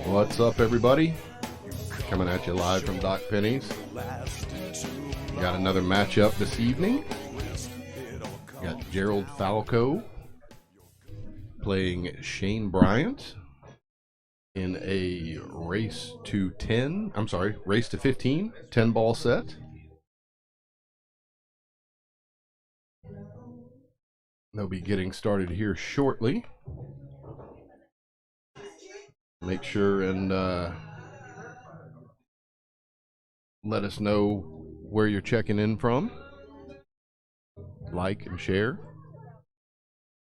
What's up, everybody? Coming at you live from Doc Penny's. Got another matchup this evening. Got Jerald Falco playing Shane Bryant in a race to 15, 10-ball set. They'll be getting started here shortly. Make sure and let us know where you're checking in from. Like and share.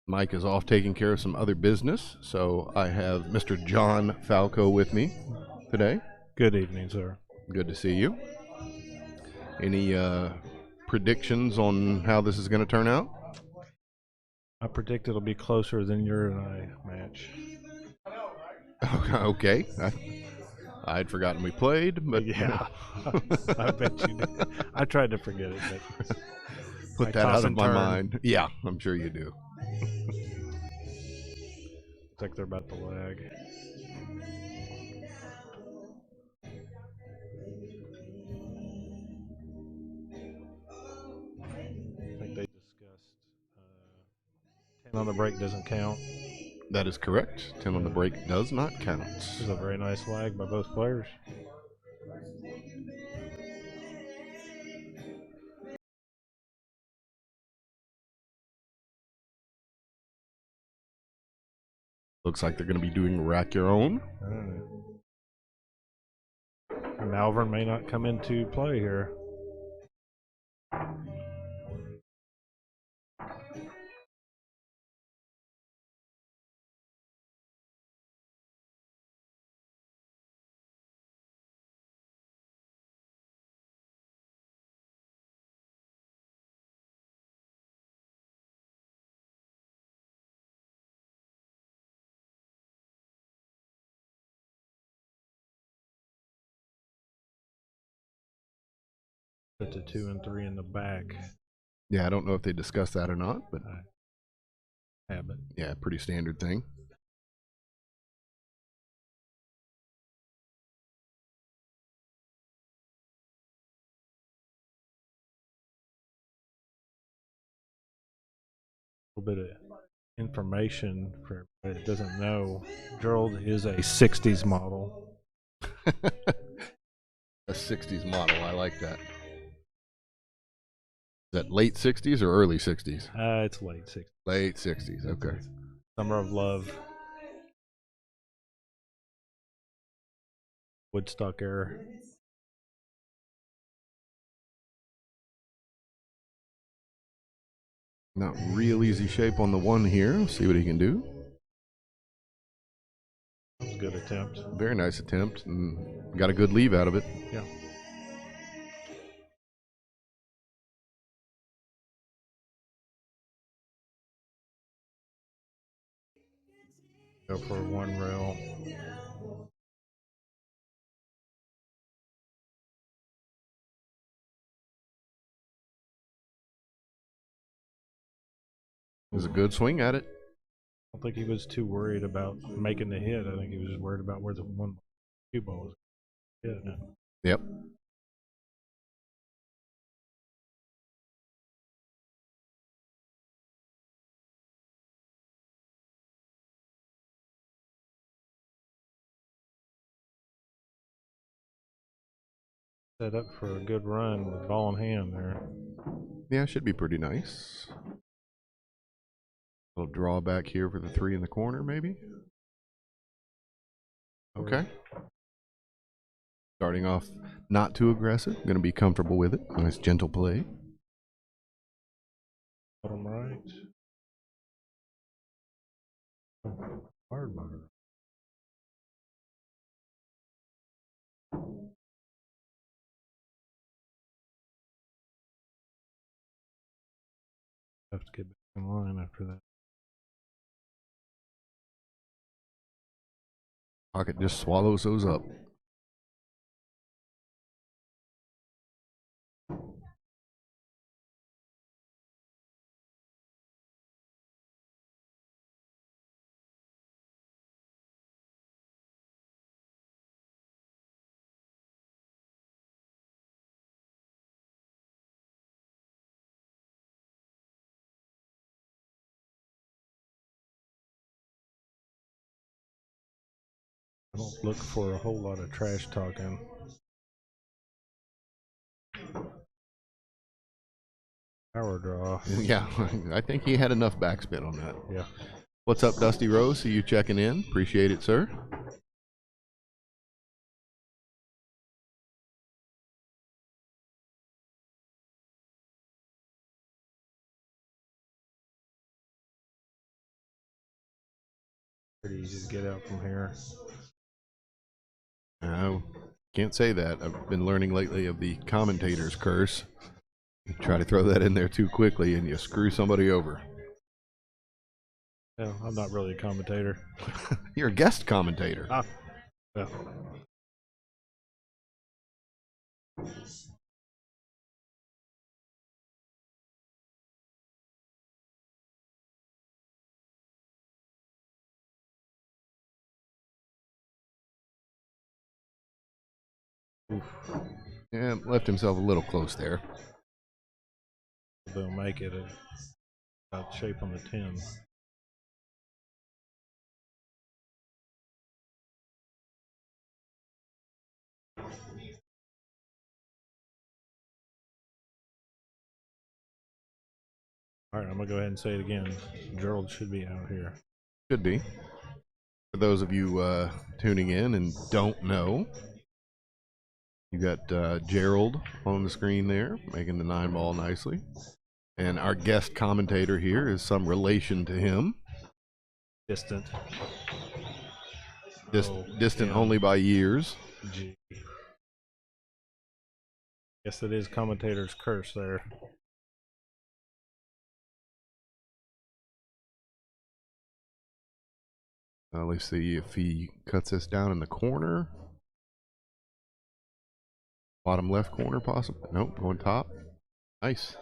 Mike is off taking care of some other business, so I have Mr. John Falco with me today. Good evening, sir. Good to see you. Any predictions on how this is going to turn out? I predict it'll be closer than your and I match. Okay. I'd forgotten we played, but Yeah, I bet you did. I tried to forget it, but put that out of my mind. Yeah, I'm sure you do. Looks like they're about to lag. I think they discussed 10 on the break doesn't count. That is correct. 10 on the break does not count. This is a very nice lag by both players. Looks like they're going to be doing rack your own. Malvern may not come into play here. Put the 2 and 3 in the back. Yeah, I don't know if they discussed that or not, but Habit. Yeah, pretty standard thing. A little bit of information for everybody that doesn't know. Jerald is a 60s model. A 60s model, I like that. Is that late 60s or early 60s? It's late 60s. Late 60s, okay. Summer of Love. Woodstock era. Not real easy shape on the one here. Let's see what he can do. That was a good attempt. Very nice attempt, and got a good leave out of it. Yeah. Go for one rail. It was a good swing at it. I don't think he was too worried about making the hit. I think he was just worried about where the cue ball was. Yeah. Yep. Set up for a good run with ball in hand there. Yeah, should be pretty nice. Little drawback here for the 3 in the corner, maybe. Okay. Starting off not too aggressive. Going to be comfortable with it. Nice gentle play. Bottom right. Hard motor. Have to get back in line after that. Pocket just swallows those up. don't look for a whole lot of trash talking. Power draw. Yeah, I think he had enough backspin on that. Yeah. What's up, Dusty Rose? See you checking in. Appreciate it, sir. Pretty easy to get out from here. I can't say that. I've been learning lately of the commentator's curse. You try to throw that in there too quickly and you screw somebody over. Yeah, I'm not really a commentator. You're a guest commentator. Ah, yeah. Oof. Yeah, left himself a little close there. They'll make it about shape on the 10. All right, I'm gonna go ahead and say it again. Jerald should be out here. Should be. For those of you tuning in and don't know, you got Jerald on the screen there, making the 9-ball nicely. And our guest commentator here is some relation to him. Distant. Distant only by years. Gee. Guess it is commentator's curse there. Let's see if he cuts this down in the corner. Bottom left corner, possibly. Nope, going top. Nice.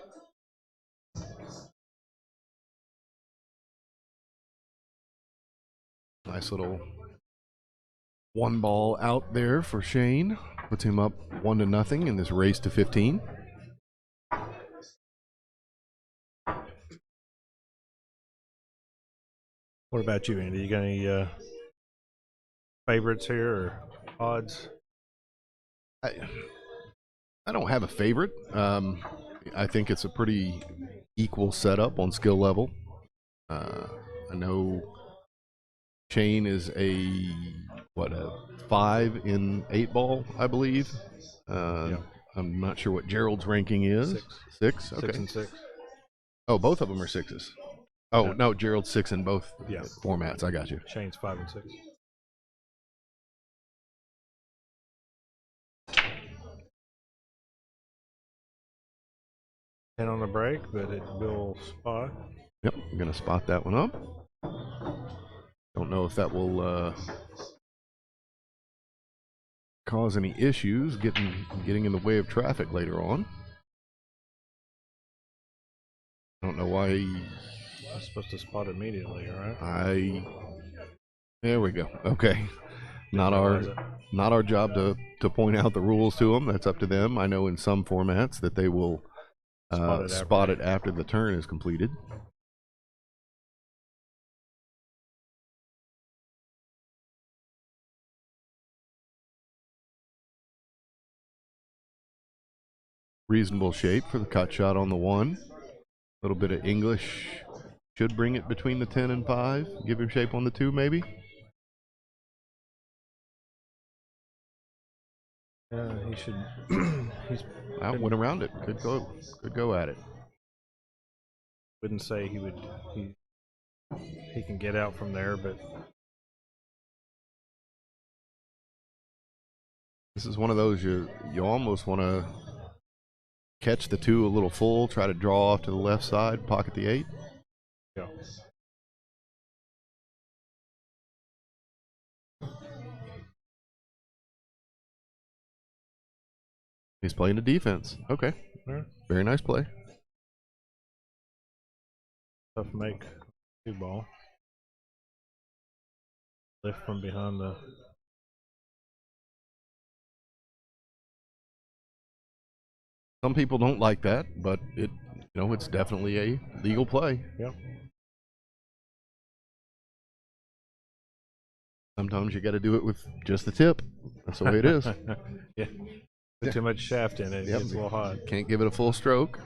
Nice little 1-ball out there for Shane. Puts him up 1-0 in this race to 15. What about you, Andy? You got any favorites here or odds? I don't have a favorite. I think it's a pretty equal setup on skill level. I know Shane is a 5 in 8-ball, I believe. Yeah. I'm not sure what Jerald's ranking is. 6? Okay. 6 and 6. Oh, both of them are 6s. Oh, Yeah. no, Jerald's 6 in both Yeah. formats. I got you. Shane's 5 and 6. And on the break, but it will spot. Yep, I'm going to spot that one up. Don't know if that will cause any issues getting in the way of traffic later on. I don't know why. I'm supposed to spot immediately, right? There we go. Okay. Not our job to point out the rules to them. That's up to them. I know in some formats that they will spot it after the turn is completed. Reasonable shape for the cut shot on the 1. A little bit of English should bring it between the 10 and 5. Give him shape on the 2, maybe. He should. Went around it. Good go at it. Wouldn't say he would. He can get out from there, but this is one of those you almost want to catch the 2 a little full, try to draw off to the left side, pocket the 8. yeah. He's playing the defense. Okay. Yeah. Very nice play. Tough make 2-ball. Lift from behind the. Some people don't like that, but it's definitely a legal play. Yep. Sometimes you got to do it with just the tip. That's the way it is. Yeah. Put too much shaft in it, it Yep. gets a little hot. Can't give it a full stroke.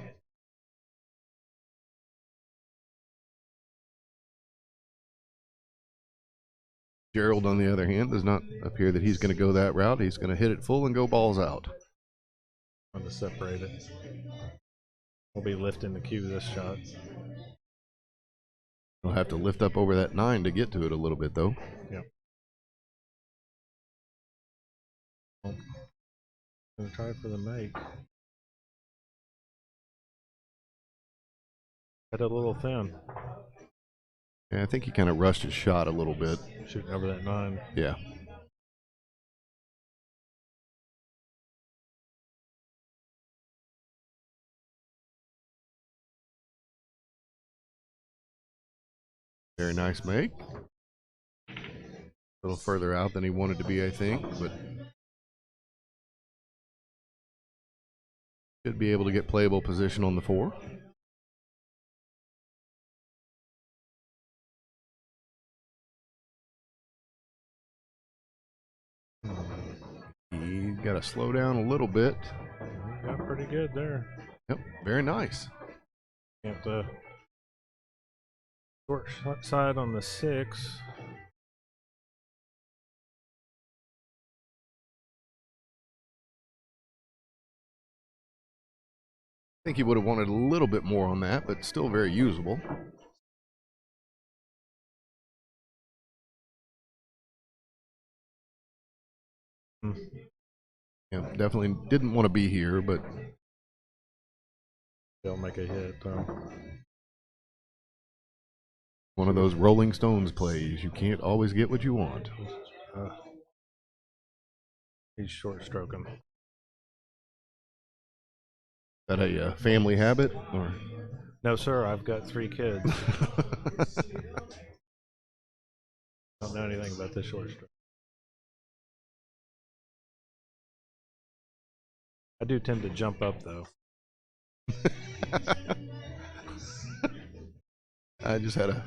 Jerald, on the other hand, does not appear that he's going to go that route. He's going to hit it full and go balls out. I'm going to separate it. We'll be lifting the cue this shot. He'll have to lift up over that 9 to get to it a little bit, though. Yep. I'm going to try for the make. Got a little thin. Yeah, I think he kind of rushed his shot a little bit. Shooting over that 9. Yeah. Very nice make. A little further out than he wanted to be, I think, but should be able to get playable position on the 4. He's got to slow down a little bit. Got pretty good there. Yep, very nice. Got the short side on the 6. I think he would have wanted a little bit more on that, but still very usable. Yeah, definitely didn't want to be here, but They'll make a hit though. one of those Rolling Stones plays. You can't always get what you want. He's short stroking. Is that a family habit, or? No, sir. I've got 3 kids. Don't know anything about this short stroke. I do tend to jump up though. I just had a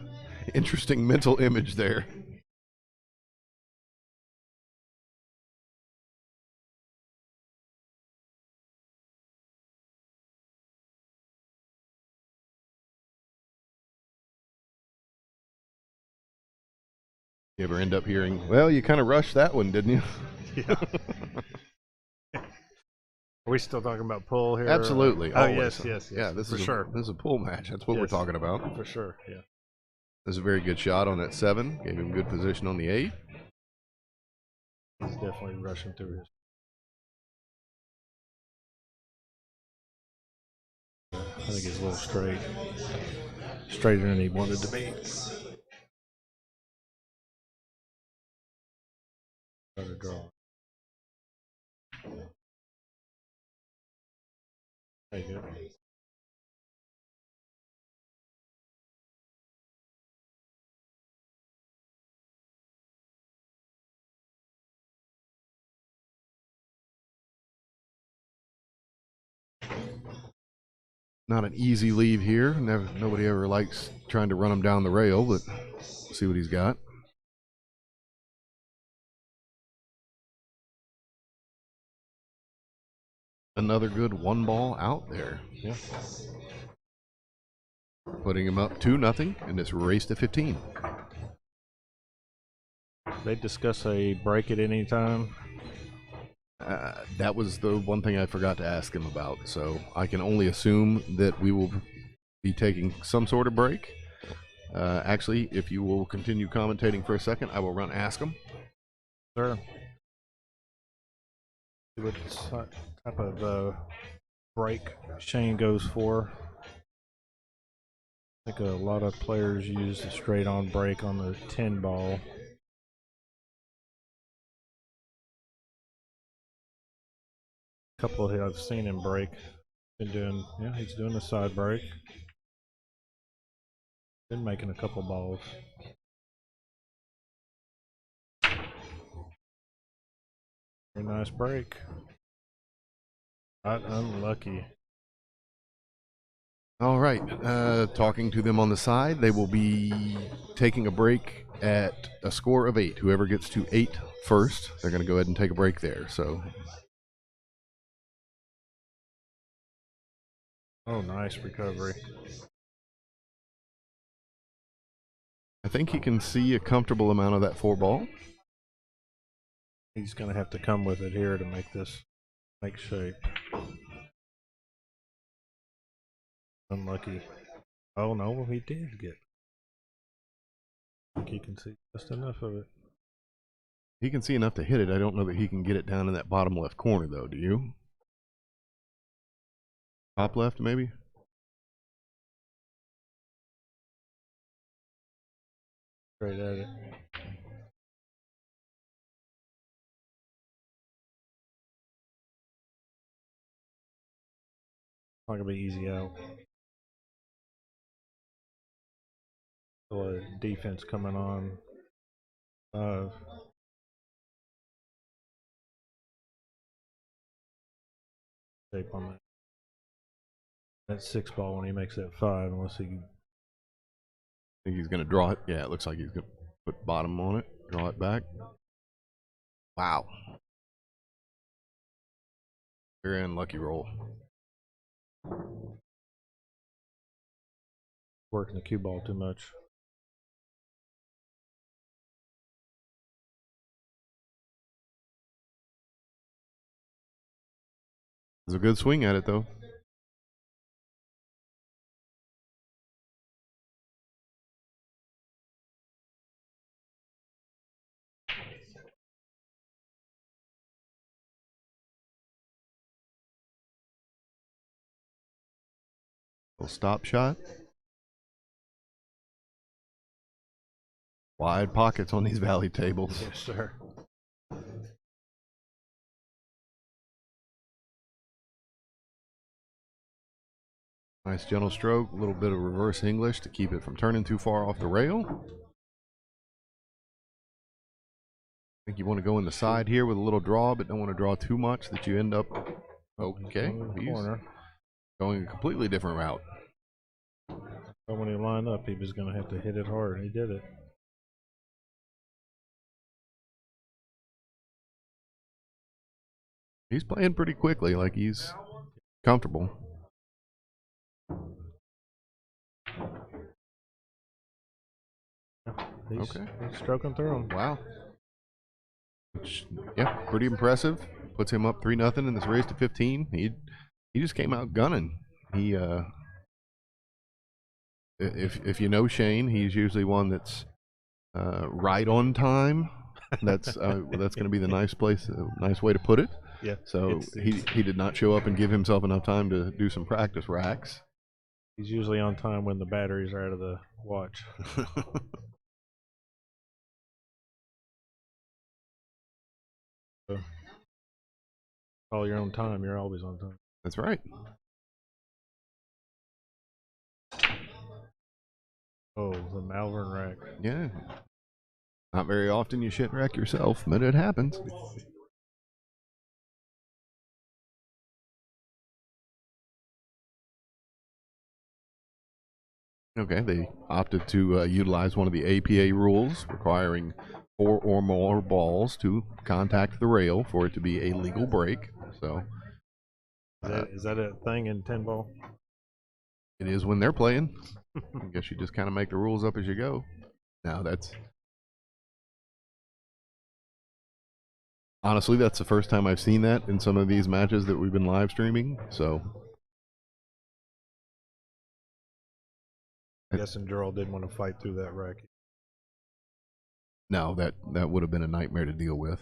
interesting mental image there. You ever end up hearing, well, you kind of rushed that one, didn't you? Yeah. Are we still talking about pull here? Absolutely. Oh, always. yes. Yeah, this for is sure. This is a pull match. That's what we're talking about. For sure, yeah. This is a very good shot on that 7. Gave him good position on the 8. He's definitely rushing through his. I think he's a little straight. Straighter than he wanted to be. Try to draw. There you go. Not an easy leave here. Nobody ever likes trying to run him down the rail, but we'll see what he's got. Another good 1 ball out there. Yeah. Putting him up 2-0 in this race to 15. They discuss a break at any time. That was the one thing I forgot to ask him about, so I can only assume that we will be taking some sort of break. Actually, if you will continue commentating for a second, I will run ask him. Sure. What type of break Shane goes for? I think a lot of players use the straight-on break on the 10 ball. A couple of I've seen him break. Been doing, yeah, he's doing a side break. Been making a couple balls. Very nice break. Not unlucky. All right. Talking to them on the side, they will be taking a break at a score of 8. Whoever gets to 8 first, they're going to go ahead and take a break there. So, Oh, nice recovery. I think he can see a comfortable amount of that 4 ball. He's going to have to come with it here to make this make shape. Unlucky. Oh, no, he did get. I think he can see just enough of it. He can see enough to hit it. I don't know that he can get it down in that bottom left corner, though. Do you? Top left, maybe? Straight at it. Not going to be easy out. Still a defense coming on. 5. Shape on that. That 6 ball when he makes that 5, unless he. I think he's going to draw it. Yeah, it looks like he's going to put bottom on it, draw it back. Wow. Very unlucky roll. Working the cue ball too much. It was a good swing at it, though. Little stop shot. Wide pockets on these valley tables. Yes, sir. Nice gentle stroke, a little bit of reverse English to keep it from turning too far off the rail. I think you want to go in the side here with a little draw, but don't want to draw too much that you end up. Okay, he's going a completely different route. But when he lined up, he was going to have to hit it hard. He did it. He's playing pretty quickly, like he's comfortable. He's Okay. stroking through him. Wow. Which, yeah, pretty impressive. Puts him up 3-0 in this race to 15. He just came out gunning. He if you know Shane, he's usually one that's right on time. That's going to be the nice way to put it. Yeah. So he did not show up and give himself enough time to do some practice racks. He's usually on time when the batteries are out of the watch. So, all your own time. You're always on time. That's right. Oh, the Malvern rack. Yeah. Not very often you shit wreck yourself, but it happens. Okay, they opted to utilize one of the APA rules requiring 4 or more balls to contact the rail for it to be a legal break. So, Is that a thing in 10 ball? it is when they're playing. I guess you just kind of make the rules up as you go. Now honestly, that's the first time I've seen that in some of these matches that we've been live streaming. So, Yes, and Jerald didn't want to fight through that rack. no, that would have been a nightmare to deal with.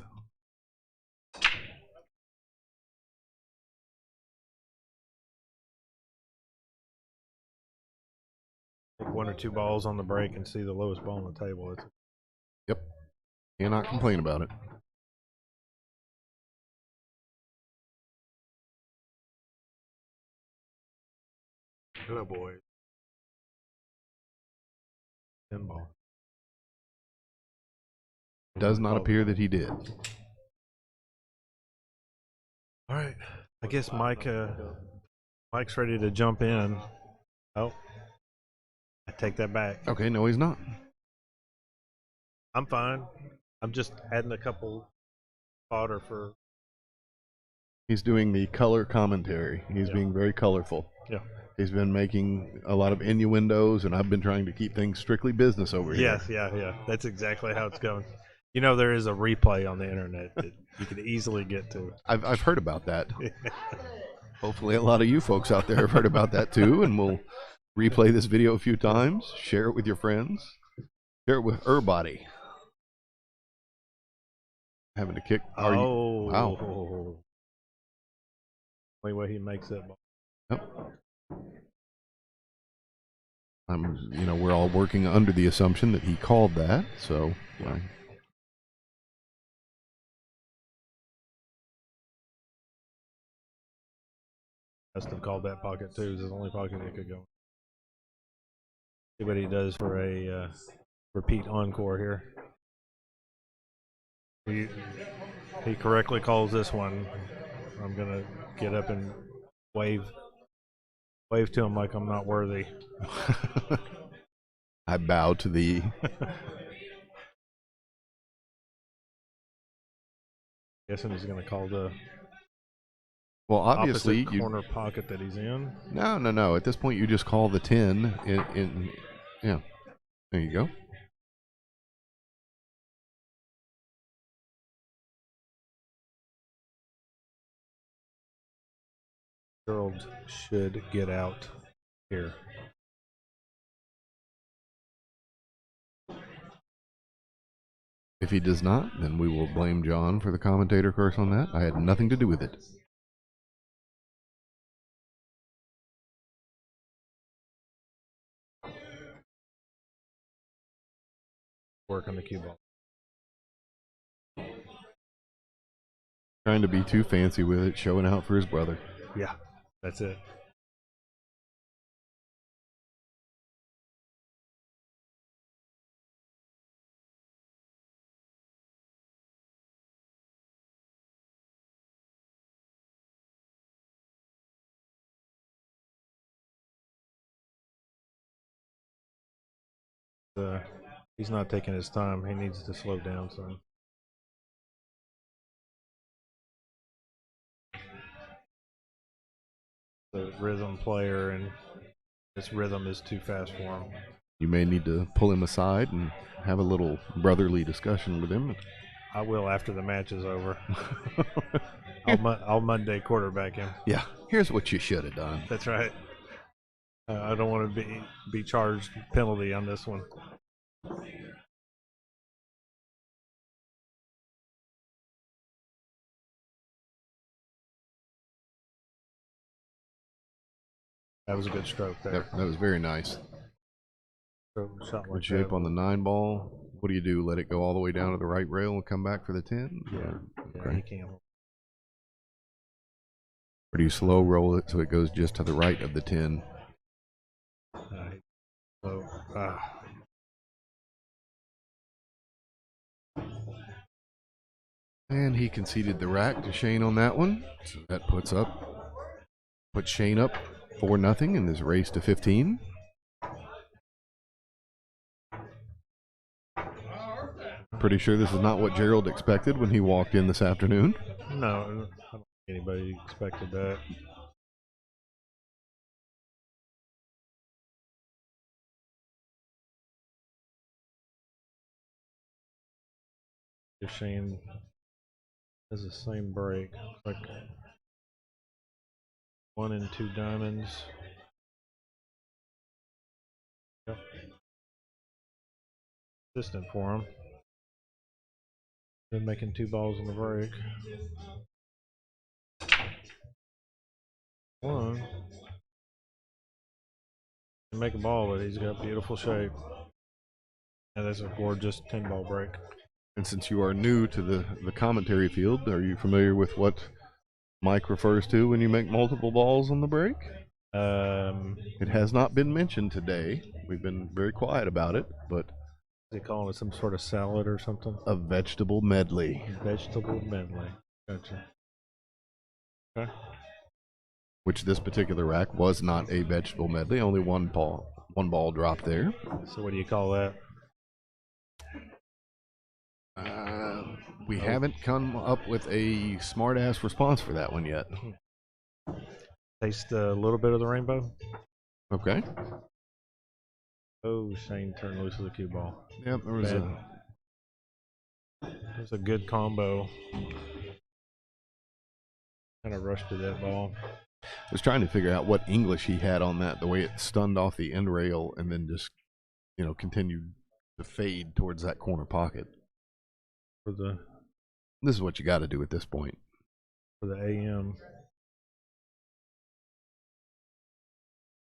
Take 1 or 2 balls on the break and see the lowest ball on the table. Yep. Cannot complain about it. Good boy. 10 ball. Does not appear that he did. All right. I guess Mike's ready to jump in. Oh, I take that back. Okay, no, he's not. I'm fine. I'm just adding a couple fodder for. He's doing the color commentary. He's Yeah. being very colorful. Yeah. He's been making a lot of innuendos, and I've been trying to keep things strictly business over here. Yes, yeah. That's exactly how it's going. You know, there is a replay on the internet that you could easily get to. I've heard about that. Hopefully, a lot of you folks out there have heard about that too, and will replay this video a few times, share it with your friends, share it with everybody. Having to kick. Oh, Wow. Only way he makes that ball. Yep. We're all working under the assumption that he called that, so. Yeah. Must have called that pocket too. It's the only pocket it could go. See what he does for a repeat encore here. He correctly calls this one. I'm gonna get up and wave to him like I'm not worthy. I bow to thee. Guessing he's gonna call the Well, obviously, opposite corner pocket that he's in. No. At this point, you just call the 10 yeah. There you go. Jerald should get out here. If he does not, then we will blame John for the commentator curse on that. I had nothing to do with it. Work on the cue ball. Trying to be too fancy with it, showing out for his brother. Yeah, that's it. He's not taking his time. He needs to slow down some. The rhythm player, and this rhythm is too fast for him. You may need to pull him aside and have a little brotherly discussion with him. I will after the match is over. I'll Monday quarterback him. Yeah, here's what you should have done. That's right. I don't want to be charged penalty on this one. That was a good stroke there. That was very nice. Shot like Good shape that. on the 9 ball. What do you do? Let it go all the way down to the right rail and come back for the 10? Yeah, Okay. he can't. Or do you slow roll it so it goes just to the right of the 10? And he conceded the rack to Shane on that one. So that puts Shane up 4-0 in this race to 15. Pretty sure this is not what Jerald expected when he walked in this afternoon. No, I don't think anybody expected that. Shane has the same break. Like 1 and 2 diamonds. Yep. Consistent for him. Been making 2 balls on the break. 1. Can make a ball, but he's got beautiful shape. And that's a gorgeous 10-ball break. And since you are new to the commentary field, are you familiar with what Mike refers to when you make multiple balls on the break? It has not been mentioned today. We've been very quiet about it, but Is he calling it some sort of salad or something? a vegetable medley. Vegetable medley. Gotcha. Okay. which this particular rack was not a vegetable medley. Only one ball dropped there. So what do you call that? We haven't come up with a smart ass response for that one yet. Taste a little bit of the rainbow. Okay. Oh, Shane turned loose with a cue ball. Yep, there's a good combo. Kind of rushed to that ball. I was trying to figure out what English he had on that, the way it stunned off the end rail and then just, continued to fade towards that corner pocket. This is what you got to do at this point. For the AM.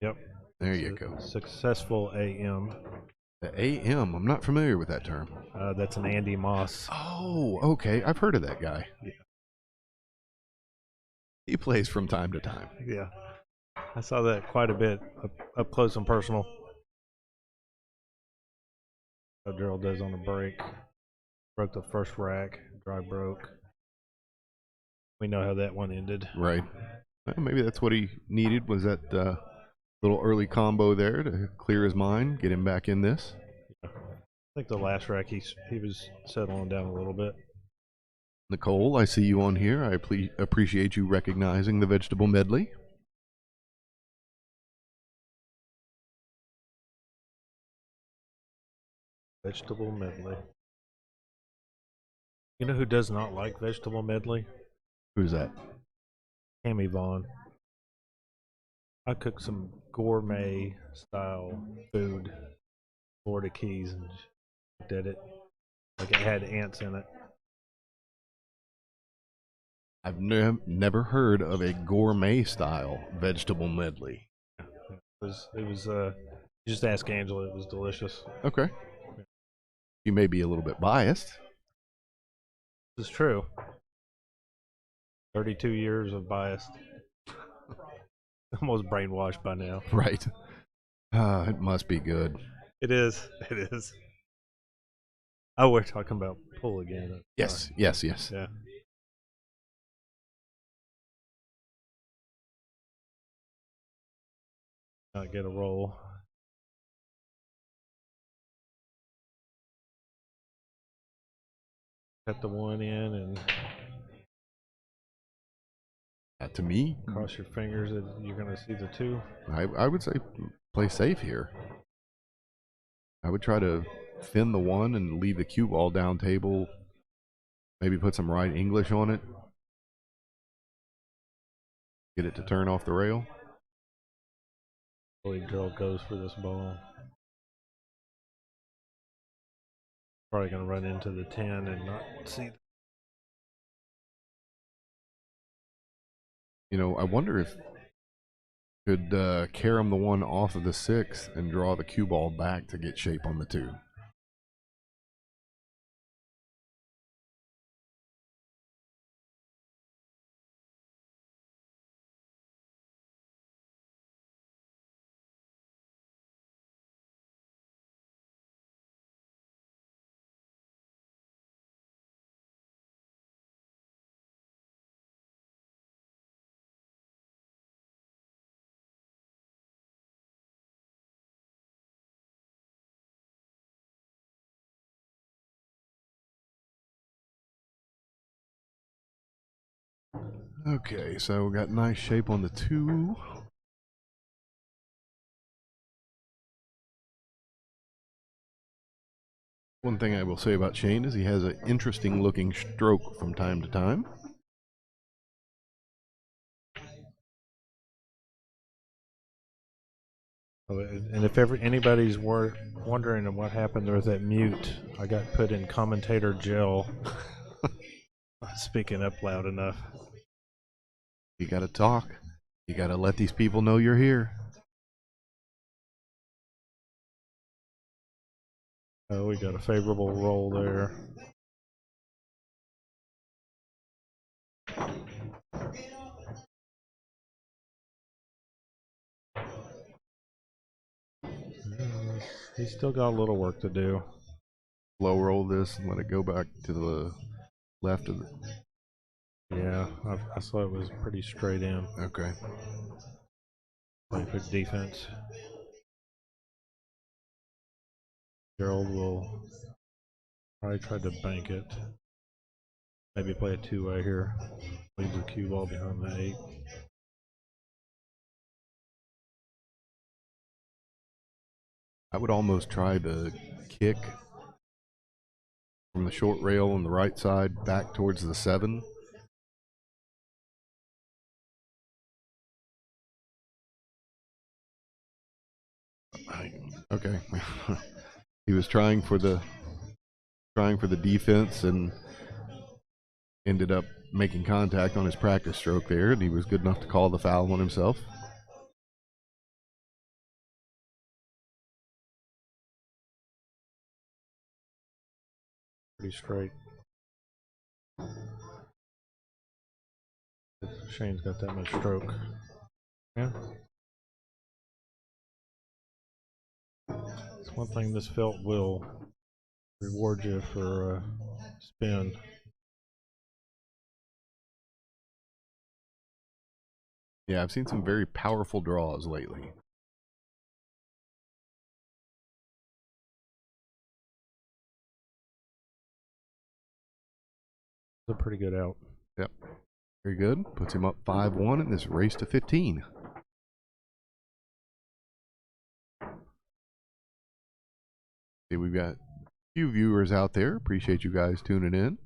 Yep. There you go. Successful AM. The AM, I'm not familiar with that term. That's an Andy Moss. Oh, okay. I've heard of that guy. Yeah. He plays from time to time. Yeah. I saw that quite a bit up close and personal. How Jerald does on the break. Broke the first rack. Dry broke. We know how that one ended. Right. Well, maybe that's what he needed, was that little early combo there to clear his mind, get him back in this. I think the last rack he was settling down a little bit. Nicole, I see you on here. I appreciate you recognizing the vegetable medley. Vegetable medley. You know who does not like vegetable medley? Who's that? Tammy Vaughn. I cooked some gourmet style food, Florida Keys, and did it like it had ants in it. I've never heard of a gourmet style vegetable medley. It was just ask Angela. It was delicious. Okay. You may be a little bit biased. This is true. 32 years of bias. Almost brainwashed by now. Right. It must be good. It is. It is. Oh, we're talking about pull again. Yes. Yes. Yes. Yeah. Not get a roll. Cut the one in and To me, cross your fingers that you're going to see the two. I would say play safe here. I would try to thin the one and leave the cue ball down table. Maybe put some right English on it. Get it to turn off the rail. I believe Jerald goes for this ball. Probably going to run into the 10 and not see. I wonder if could carom the one off of the 6 and draw the cue ball back to get shape on the 2. Okay, so we got nice shape on the 2. One thing I will say about Shane is he has an interesting looking stroke from time to time. And if anybody's wondering what happened there with that mute, I got put in commentator jail. Speaking up loud enough. You got to talk. You got to let these people know you're here. Oh, we got a favorable roll there. He's still got a little work to do. Low roll this and let it go back to the left of the Yeah, I saw it was pretty straight in. Okay. Playing for defense. Jerald will probably try to bank it. Maybe play a two-way here. Leaves the cue ball behind the 8. I would almost try the kick from the short rail on the right side back towards the 7. Okay. He was trying for the defense and ended up making contact on his practice stroke there, and he was good enough to call the foul on himself. Pretty straight. Shane's got that much stroke. Yeah. It's one thing this felt will reward you for spin. Yeah, I've seen some very powerful draws lately. It's a pretty good out. Yep. Very good. Puts him up 5-1 in this race to 15. See, we've got a few viewers out there. Appreciate you guys tuning in.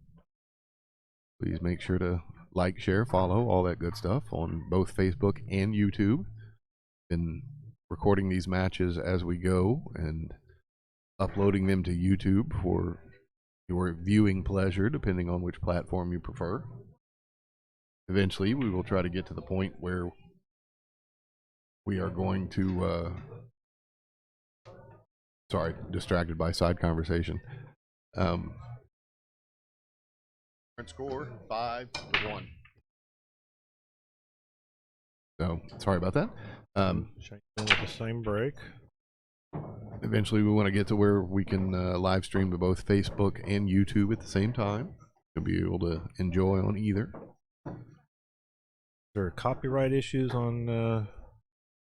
Please make sure to like, share, follow, all that good stuff on both Facebook and YouTube. Been recording these matches as we go and uploading them to YouTube for your viewing pleasure, depending on which platform you prefer. Eventually, we will try to get to the point where we are going to sorry, distracted by side conversation. Current score 5-1. So sorry about that. Shane with the same break. Eventually, we want to get to where we can live stream to both Facebook and YouTube at the same time. You'll be able to enjoy on either. Is there copyright issues on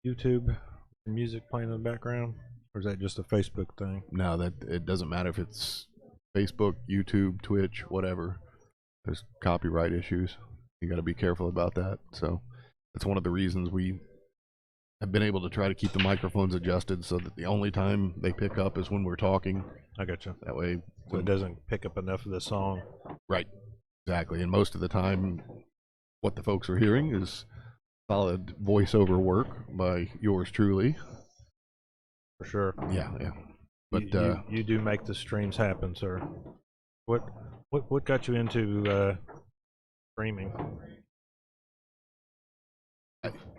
YouTube? Music playing in the background, or is that just a Facebook thing? No, that it doesn't matter if it's Facebook, YouTube, Twitch, whatever. There's copyright issues. You got to be careful about that. So that's one of the reasons we have been able to try to keep the microphones adjusted so that the only time they pick up is when we're talking. I gotcha. That way, So it doesn't pick up enough of the song. right? Exactly. And most of the time, what the folks are hearing is solid voiceover work by yours truly. For sure. Yeah, yeah. But you do make the streams happen, sir. What got you into streaming?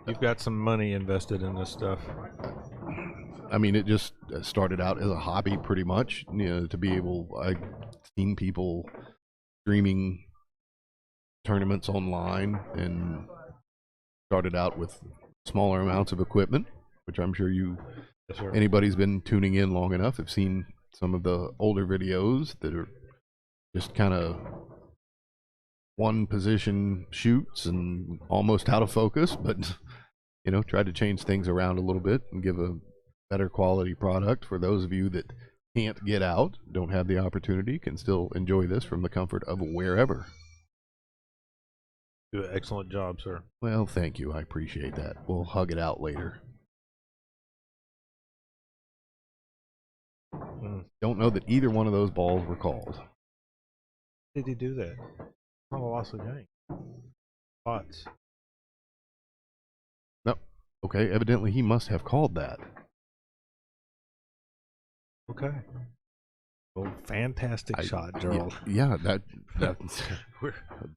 You've got some money invested in this stuff. I mean, it just started out as a hobby, pretty much. You know, to be able, I've seen people streaming tournaments online, and started out with smaller amounts of equipment, which I'm sure Yes, sir. anybody's been tuning in long enough have seen some of the older videos that are just kind of one position shoots and almost out of focus, but you know, try to change things around a little bit and give a better quality product for those of you that can't get out, don't have the opportunity, can still enjoy this from the comfort of wherever. Do an excellent job, sir. Well, thank you. I appreciate that. We'll hug it out later. Don't know that either one of those balls were called. Did he do that? Not a loss of game. Spots. No. Okay, evidently he must have called that. Okay. Well, fantastic shot, Jerald. Yeah, that's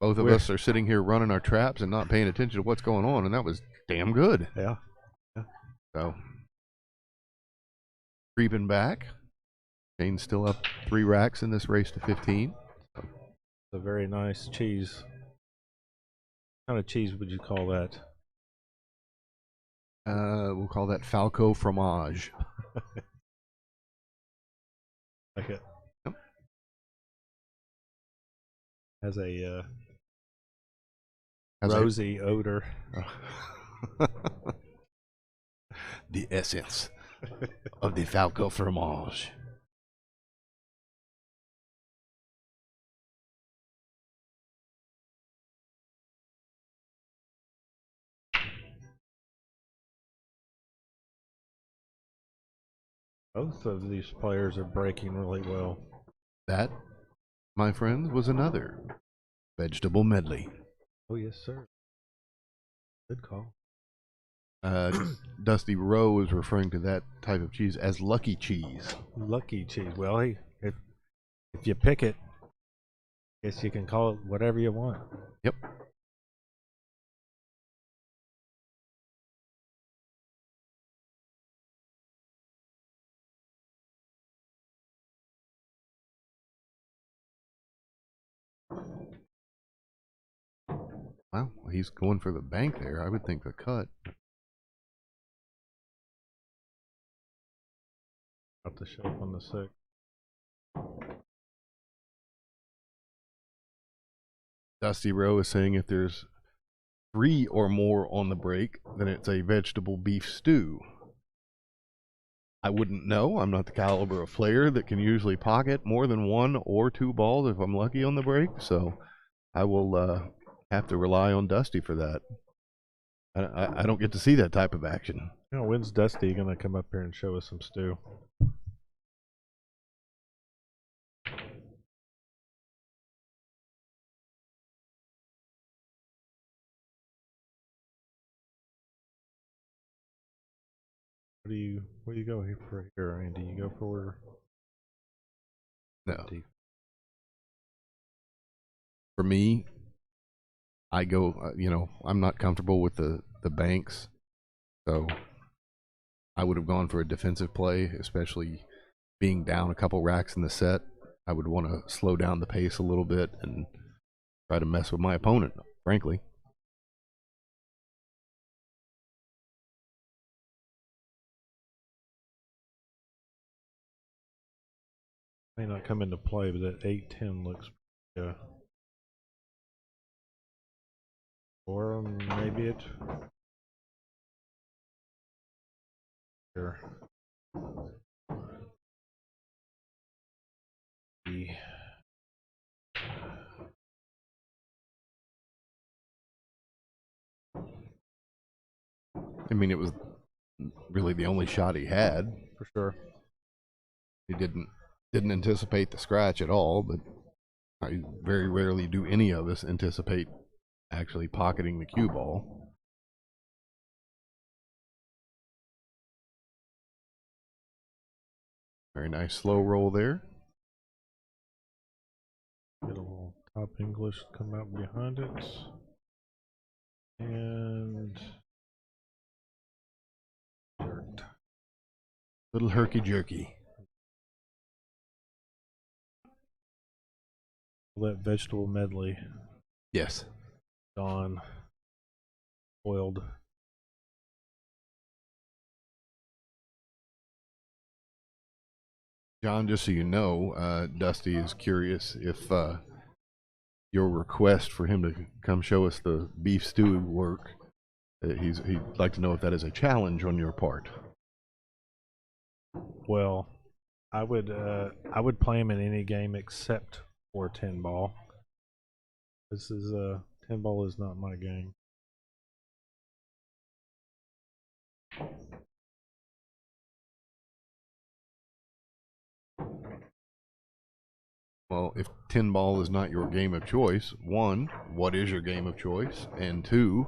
both of us are sitting here running our traps and not paying attention to what's going on, and that was damn good. Yeah. So creeping back. Shane's still up 3 racks in this race to 15. It's a very nice cheese. What kind of cheese would you call that? We'll call that Falco fromage. Like it. Yep. Has a rosy odor. The essence of the Falco fromage. Both of these players are breaking really well. That, my friends, was another vegetable medley. Oh, yes, sir. Good call. Dusty Rowe is referring to that type of cheese as lucky cheese. Lucky cheese. Well, hey, if you pick it, I guess you can call it whatever you want. Yep. Wow, he's going for the bank there. I would think the cut. About to show up on the 6. Dusty Rowe is saying if there's 3 or more on the break, then it's a vegetable beef stew. I wouldn't know. I'm not the caliber of player that can usually pocket more than 1 or 2 balls if I'm lucky on the break, so I will have to rely on Dusty for that. I don't get to see that type of action. You know, when's Dusty going to come up here and show us some stew? What do you go here for here, Andy? You go for No. For me, I go, I'm not comfortable with the banks, so I would have gone for a defensive play, especially being down a couple racks in the set. I would want to slow down the pace a little bit and try to mess with my opponent, frankly. may not come into play, but that 8-10 looks or maybe it here. I mean, it was really the only shot he had. For sure. He didn't anticipate the scratch at all, but I very rarely do any of us anticipate actually pocketing the cue ball. Very nice slow roll there. Get a little top English come out behind it. And jerked. Little herky jerky. That vegetable medley. Yes. Gone. Boiled. John, just so you know, Dusty is curious if your request for him to come show us the beef stew work, he'd like to know if that is a challenge on your part. Well, I would play him in any game except for 10 ball. This is 10 ball is not my game. Well, if 10 ball is not your game of choice, 1, what is your game of choice? And 2,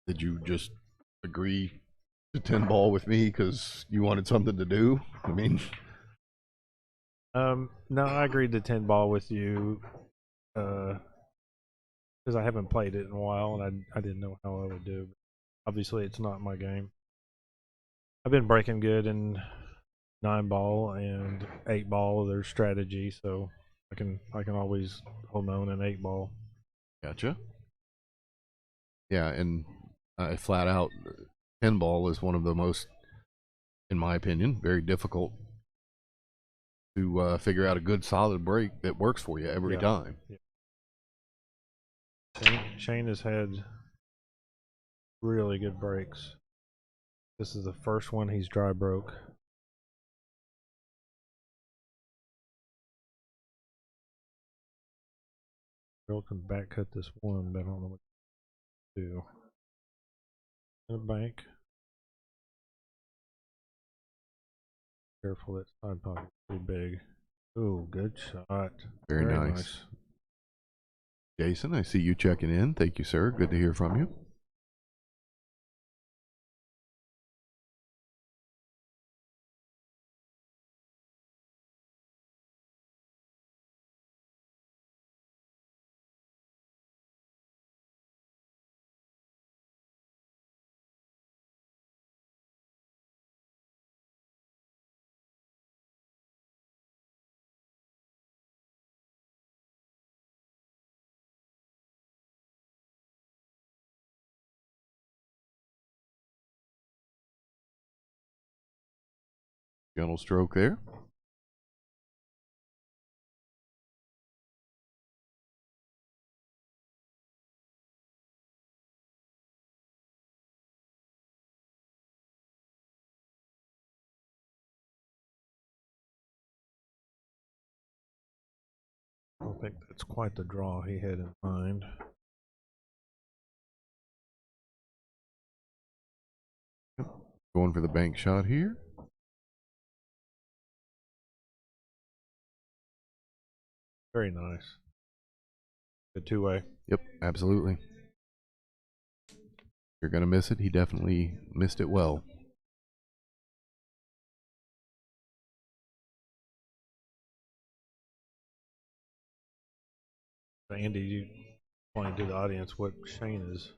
did you just agree to 10 ball with me because you wanted something to do? I mean, no, I agreed to 10 ball with you because I haven't played it in a while and I didn't know how I would do. Obviously, it's not my game. I've been breaking good in 9 ball and 8 ball. There's strategy, so I can always hold my own in 8 ball. Gotcha. Yeah, and flat out, 10 ball is one of the most, in my opinion, very difficult to figure out a good solid break that works for you every time. Yeah. Shane has had really good breaks. This is the first one he's dry broke. Jerald can back cut this one, but I don't know what to do. In a bank. Careful, that side pocket's pretty big. Ooh, good shot. Very nice. Jason, I see you checking in. Thank you, sir. Good to hear from you. Gentle stroke there. I don't think that's quite the draw he had in mind. Going for the bank shot here. Very nice. Good two-way. Yep, absolutely. You're going to miss it. He definitely missed it well. Andy, you explain to the audience what Shane is.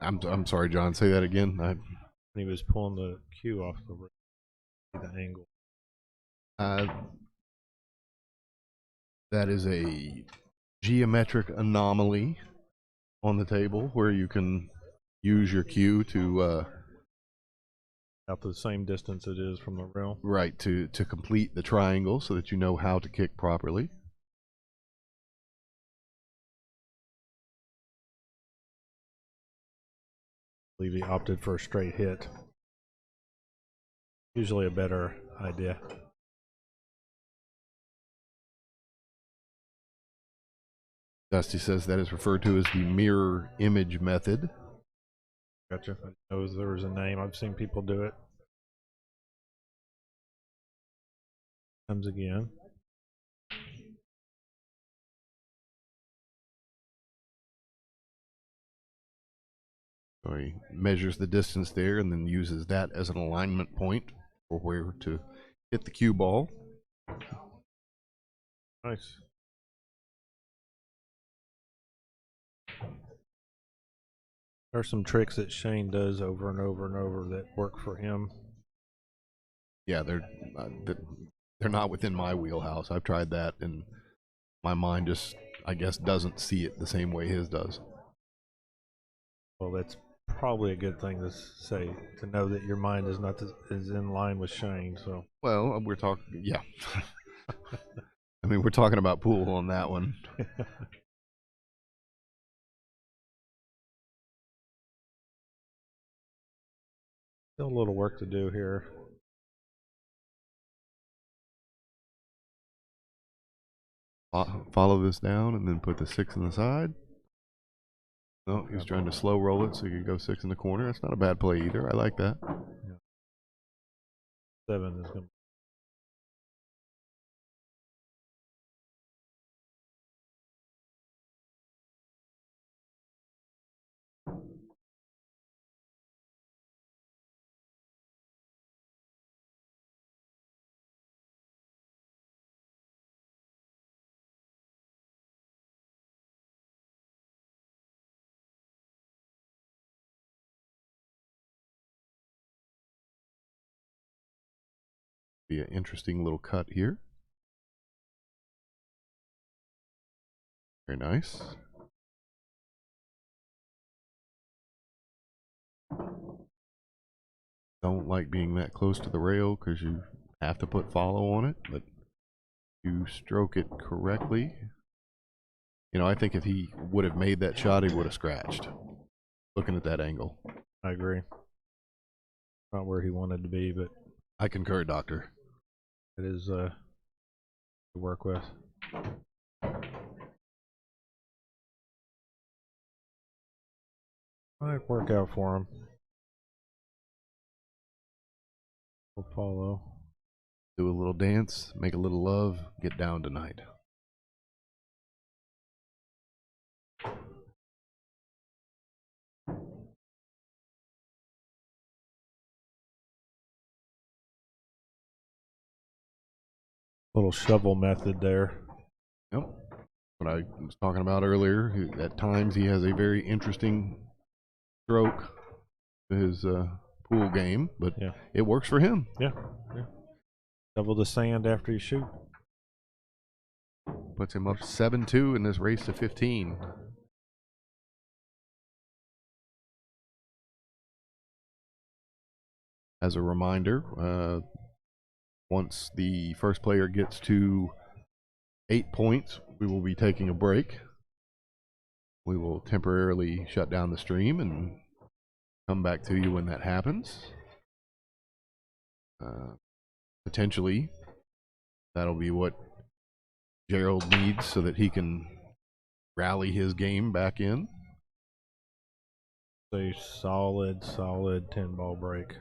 I'm sorry, John. Say that again. He was pulling the cue off the angle. That is a geometric anomaly on the table where you can use your cue to Out to the same distance it is from the rail. right to complete the triangle so that you know how to kick properly. I believe he opted for a straight hit. Usually a better idea. Dusty says that is referred to as the mirror image method. Gotcha. I know there was a name. I've seen people do it. Comes again. So he measures the distance there and then uses that as an alignment point for where to hit the cue ball. Nice. There are some tricks that Shane does over and over and over that work for him. Yeah, they're not within my wheelhouse. I've tried that, and my mind just, I guess, doesn't see it the same way his does. Well, that's probably a good thing to say, to know that your mind is not is in line with Shane. So, well, we're talking, yeah. I mean, we're talking about pool on that one. still a little work to do here. Follow this down and then put the 6 on the side. No, he's trying to slow roll it so you can go 6 in the corner. That's not a bad play either. I like that. Yeah. 7 is going to. Be an interesting little cut here. Very nice. don't like being that close to the rail because you have to put follow on it, but you stroke it correctly. You know, I think if he would have made that shot, he would have scratched. Looking at that angle. I agree. Not where he wanted to be, but I concur, Doctor. it is to work with. Might work out for him. We'll follow. Do a little dance, make a little love, get down tonight. Little shovel method there. Yep. What I was talking about earlier, at times he has a very interesting stroke to his pool game, but Yeah. it works for him. Yeah. Shovel the sand after you shoot. Puts him up 7-2 in this race to 15. As a reminder, once the first player gets to 8 points, we will be taking a break. We will temporarily shut down the stream and come back to you when that happens. Potentially, that'll be what Jerald needs so that he can rally his game back in. A solid 10-ball break.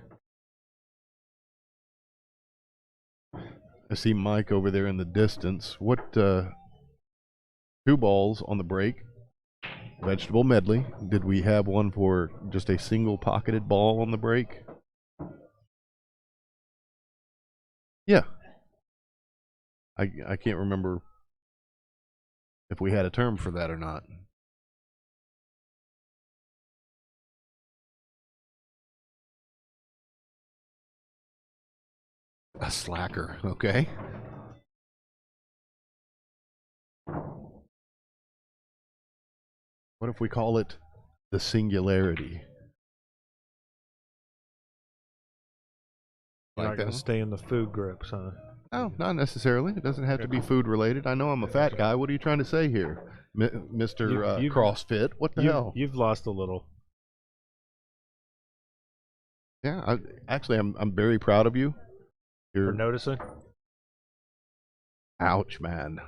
I see Mike over there in the distance. What 2 balls on the break? Vegetable medley. Did we have one for just a single pocketed ball on the break? Yeah. I can't remember if we had a term for that or not. A slacker, okay. What if we call it the singularity? You're not going to stay in the food groups, huh? No, not necessarily. It doesn't have to be food related. I know I'm a fat guy. What are you trying to say here, Mr. CrossFit? What the hell? You've lost a little. Yeah, I'm very proud of you. For noticing? Ouch, man.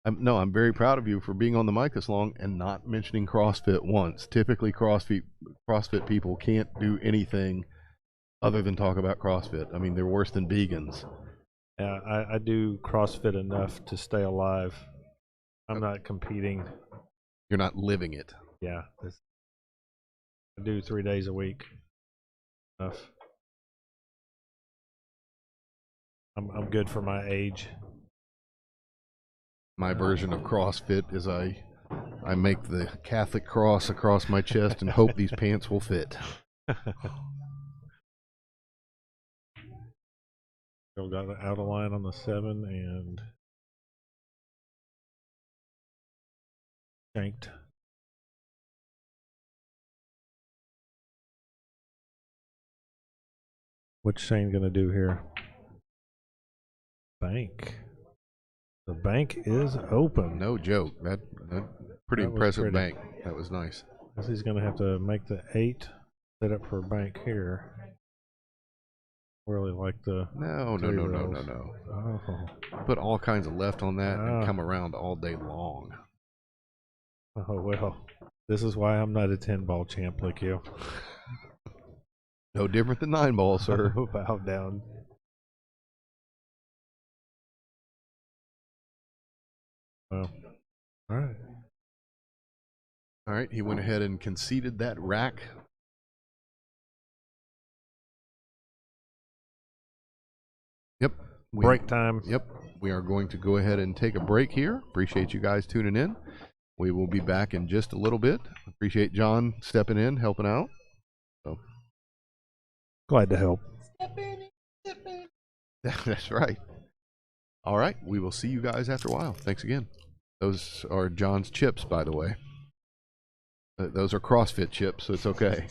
I'm very proud of you for being on the mic this long and not mentioning CrossFit once. Typically, CrossFit people can't do anything other than talk about CrossFit. I mean, they're worse than vegans. Yeah, I do CrossFit enough to stay alive. I'm not competing. You're not living it. Yeah, I do 3 days a week. Enough. I'm good for my age. My version of CrossFit is I make the Catholic cross across my chest and hope these pants will fit. Still got it out of line on the 7 and shanked. What's Shane gonna do here? Bank. The bank is open. No joke. That pretty impressive bank. That was nice. Guess he's gonna have to make the 8 set up for a bank here. Really like the No. Oh. Put all kinds of left on that and come around all day long. Oh well. This is why I'm not a 10-ball champ like you. No different than 9-ball, sir. Bow down. Well, all right. All right, he went ahead and conceded that rack. Yep. Break time. Yep. We are going to go ahead and take a break here. Appreciate you guys tuning in. We will be back in just a little bit. Appreciate John stepping in, helping out. So Glad to help. Step in. that's right. All right, we will see you guys after a while. Thanks again. Those are John's chips, by the way. Those are CrossFit chips, so it's okay.